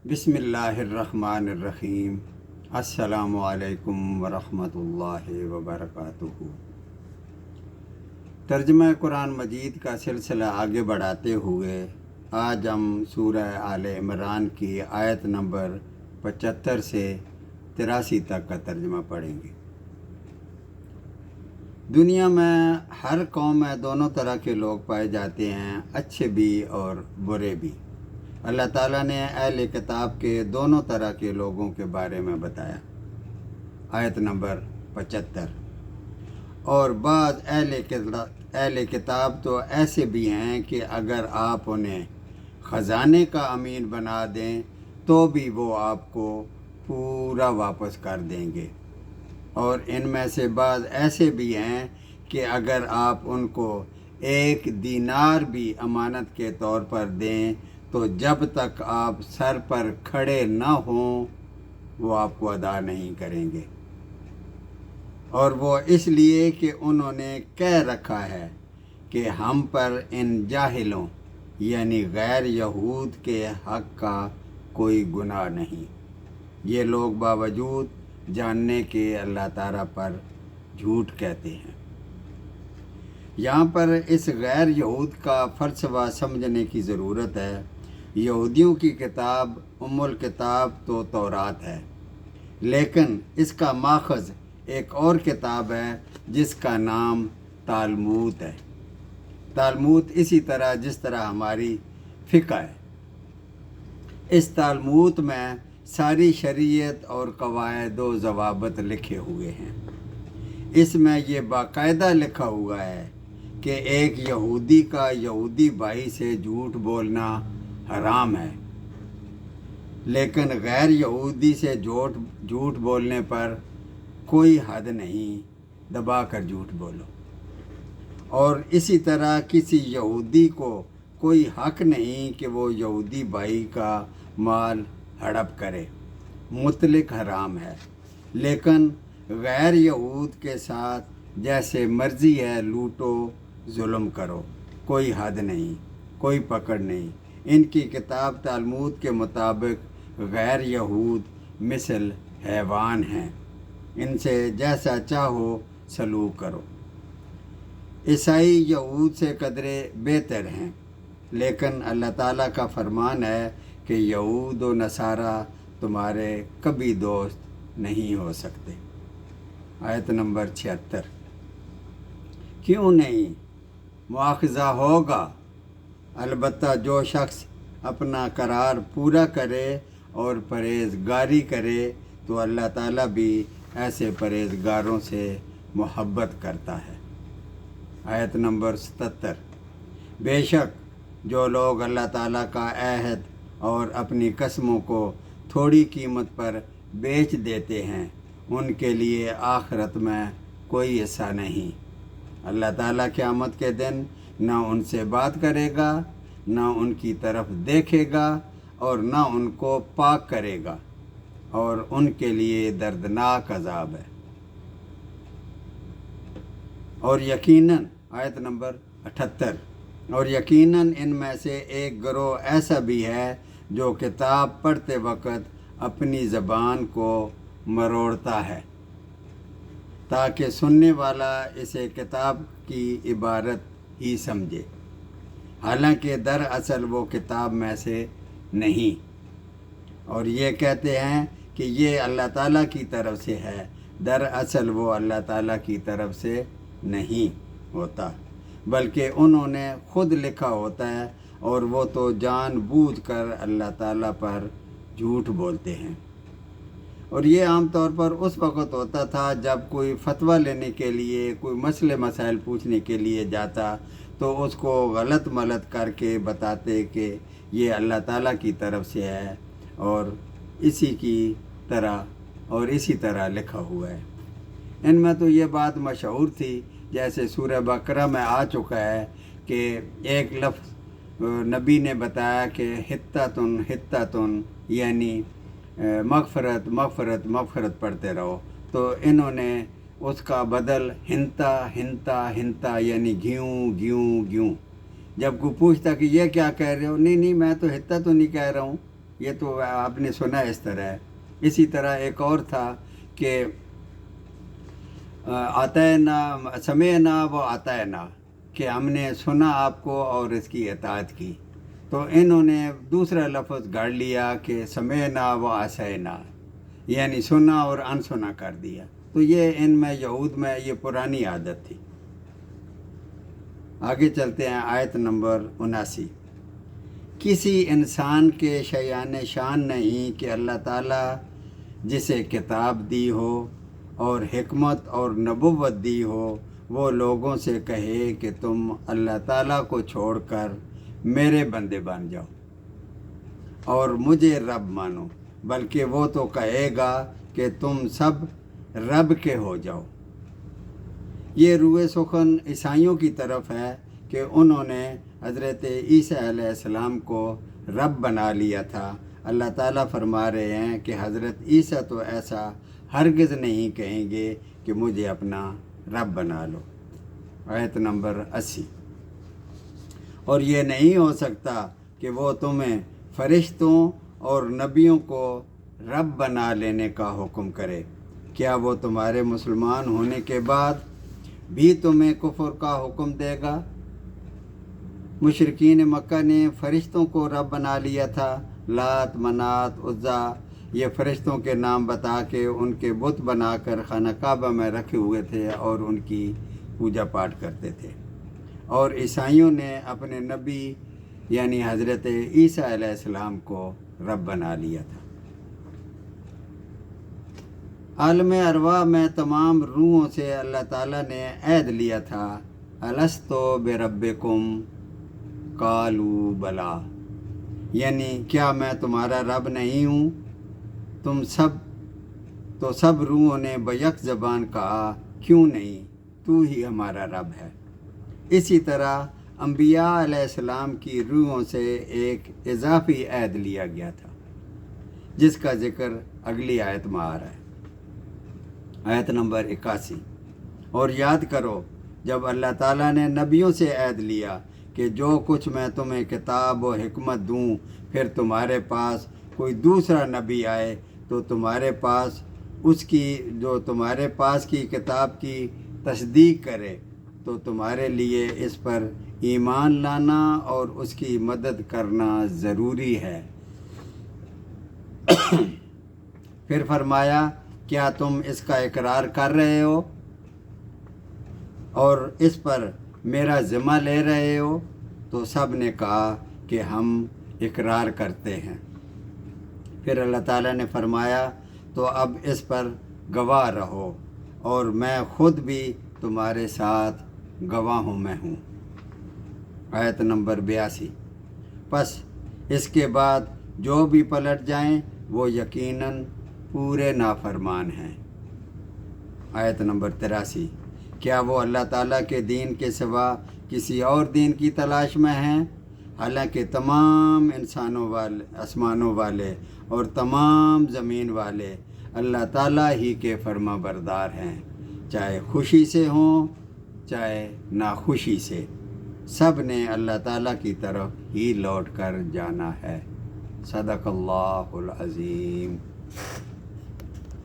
बिस्मिल्लाहिर्रहमानिर्रहीम। अस्सलामु अलैकुम वरहमतुल्लाहि वबरकातुहू। तर्जुमा कुरान मजीद का सिलसिला आगे बढ़ाते हुए आज हम सूरह आले इमरान की आयत नंबर 75 से 83 तक का तर्जुमा पढ़ेंगे। दुनिया में हर कौम में दोनों तरह के लोग पाए जाते हैं, अच्छे भी और बुरे भी। अल्लाह ताला ने अहले किताब के दोनों तरह के लोगों के बारे में बताया। आयत नंबर 75। और बाज़ अहले किताब तो ऐसे भी हैं कि अगर आप उन्हें ख़जाने का अमीन बना दें तो भी वो आपको पूरा वापस कर देंगे। और इनमें से बाज़ ऐसे भी हैं कि अगर आप उनको 1 दीनार भी अमानत के तौर पर दें तो जब तक आप सर पर खड़े न हों वो आपको अदा नहीं करेंगे। और वो इसलिए कि उन्होंने कह रखा है कि हम पर इन जाहिलों यानी गैर यहूद के हक़ का कोई गुनाह नहीं। ये लोग बावजूद जानने के अल्लाह ताला पर झूठ कहते हैं। यहाँ पर इस गैर यहूद का फ़लसफ़ा समझने की ज़रूरत है। यहूदियों की किताब उम्मुल किताब तो तौरात है, लेकिन इसका माखज़ एक और किताब है जिसका नाम तालमूद है। तालमूद इसी तरह जिस तरह हमारी फ़िक़्ह है। इस तालमूद में सारी शरीयत और कवायद व ज़वाबित लिखे हुए हैं। इसमें ये बाकायदा लिखा हुआ है कि एक यहूदी का यहूदी भाई से झूठ बोलना हराम है, लेकिन गैर यहूदी से झूठ बोलने पर कोई हद नहीं, दबा कर झूठ बोलो। और इसी तरह किसी यहूदी को कोई हक़ नहीं कि वो यहूदी भाई का माल हड़प करे, मुतलक हराम है। लेकिन गैर यहूद के साथ जैसे मर्ज़ी है लूटो, जुल्म करो, कोई हद नहीं, कोई पकड़ नहीं। इनकी किताब तालमूद के मुताबिक गैर यहूद मिसल हैवान हैं, इनसे जैसा चाहो सलूक करो। ईसाई यहूद से कदरे बेहतर हैं, लेकिन अल्लाह ताला का फरमान है कि यहूद व नसारा तुम्हारे कभी दोस्त नहीं हो सकते। आयत नंबर 76। क्यों नहीं, मुआख़ज़ा होगा, अलबत्ता जो शख्स अपना करार पूरा करे और परहेज़गारी करे तो अल्लाह ताला भी ऐसे परहेज़गारों से मोहब्बत करता है। आयत नंबर 77। बेशक जो लोग अल्लाह ताला का अहद और अपनी कसमों को थोड़ी कीमत पर बेच देते हैं उनके लिए आखिरत में कोई हिस्सा नहीं। अल्लाह ताला क़यामत के दिन न उनसे बात करेगा, न उनकी तरफ देखेगा और न उनको पाक करेगा, और उनके लिए दर्दनाक अज़ाब है। और यकीनन आयत नंबर 78। और यकीनन इनमें से एक गिरोह ऐसा भी है जो किताब पढ़ते वक़्त अपनी ज़बान को मरोड़ता है ताकि सुनने वाला इसे किताब की इबारत ही समझे, हालांकि दरअसल वो किताब में से नहीं। और ये कहते हैं कि ये अल्लाह ताला की तरफ से है, दरअसल वो अल्लाह ताला की तरफ से नहीं होता, बल्कि उन्होंने ख़ुद लिखा होता है और वो तो जानबूझकर अल्लाह ताला पर झूठ बोलते हैं। और ये आम तौर पर उस वक़्त होता था जब कोई फतवा लेने के लिए, कोई मसले मसाइल पूछने के लिए जाता तो उसको गलत मलत करके बताते कि ये अल्लाह ताला की तरफ से है और इसी तरह लिखा हुआ है। इनमें तो ये बात मशहूर थी, जैसे सूरह बकरा में आ चुका है कि एक लफ्ज़ नबी ने बताया कि हित्तातुन यानी मग़फ़रत मग़फ़रत मग़फ़रत पढ़ते रहो, तो इन्होंने उसका बदल हिंता यानी घियूँ। जब कोई पूछता कि ये क्या कह रहे हो, नहीं मैं तो हित्ता तो नहीं कह रहा हूँ, یہ تو آپ نے سنا اس طرح ہے۔ اسی طرح ایک اور تھا کہ آتینا سمعنا و آتینا، کہ ہم نے سنا آپ کو اور اس کی اطاعت کی۔ تو انہوں نے دوسرا لفظ گاڑ لیا کہ سمعنا و عصینا، یعنی سنا اور انسنا کر دیا۔ تو یہ ان میں یہود میں یہ پرانی عادت تھی۔ آگے چلتے ہیں آیت نمبر 79۔ کسی انسان کے شیان شان نہیں کہ اللہ تعالیٰ جسے کتاب دی ہو اور حکمت اور نبوت دی ہو، وہ لوگوں سے کہے کہ تم اللہ تعالیٰ کو چھوڑ کر میرے بندے بن جاؤ اور مجھے رب مانو، بلکہ وہ تو کہے گا کہ تم سب رب کے ہو جاؤ۔ یہ روئے سخن عیسائیوں کی طرف ہے کہ انہوں نے حضرت عیسیٰ علیہ السلام کو رب بنا لیا تھا۔ اللہ تعالیٰ فرما رہے ہیں کہ حضرت عیسیٰ تو ایسا ہرگز نہیں کہیں گے کہ مجھے اپنا رب بنا لو۔ آیت نمبر 80۔ اور یہ نہیں ہو سکتا کہ وہ تمہیں فرشتوں اور نبیوں کو رب بنا لینے کا حکم کرے۔ کیا وہ تمہارے مسلمان ہونے کے بعد بھی تمہیں کفر کا حکم دے گا؟ مشرکین مکہ نے فرشتوں کو رب بنا لیا تھا۔ لات، منات، عزا، یہ فرشتوں کے نام بتا کے ان کے بت بنا کر خانہ کعبہ میں رکھے ہوئے تھے اور ان کی پوجا پاٹ کرتے تھے۔ اور عیسائیوں نے اپنے نبی یعنی حضرت عیسیٰ علیہ السلام کو رب بنا لیا تھا۔ عالم ارواح میں تمام روحوں سے اللہ تعالیٰ نے عہد لیا تھا، الستو بربکم قالوا بلا، یعنی کیا میں تمہارا رب نہیں ہوں؟ سب روحوں نے بیک زبان کہا کیوں نہیں، تو ہی ہمارا رب ہے۔ اسی طرح انبیاء علیہ السلام کی روحوں سے ایک اضافی عہد لیا گیا تھا، جس کا ذکر اگلی آیت میں آ رہا ہے۔ آیت نمبر 81۔ اور یاد کرو جب اللہ تعالیٰ نے نبیوں سے عہد لیا کہ جو کچھ میں تمہیں کتاب و حکمت دوں، پھر تمہارے پاس کوئی دوسرا نبی آئے تو تمہارے پاس تمہارے پاس کی کتاب کی تصدیق کرے، تو تمہارے لیے اس پر ایمان لانا اور اس کی مدد کرنا ضروری ہے۔ پھر فرمایا کیا تم اس کا اقرار کر رہے ہو اور اس پر میرا ذمہ لے رہے ہو؟ تو سب نے کہا کہ ہم اقرار کرتے ہیں۔ پھر اللہ تعالیٰ نے فرمایا تو اب اس پر گواہ رہو اور میں خود بھی تمہارے ساتھ گواہوں میں ہوں۔ آیت نمبر 82۔ پس اس کے بعد جو بھی پلٹ جائیں وہ یقیناً پورے نافرمان ہیں۔ آیت نمبر 83۔ کیا وہ اللہ تعالیٰ کے دین کے سوا کسی اور دین کی تلاش میں ہیں؟ حالانکہ تمام آسمانوں والے اور تمام زمین والے اللہ تعالیٰ ہی کے فرما بردار ہیں، چاہے خوشی سے ہوں چاہے ناخوشی سے، سب نے اللہ تعالیٰ کی طرف ہی لوٹ کر جانا ہے۔ صدق اللہ العظیم۔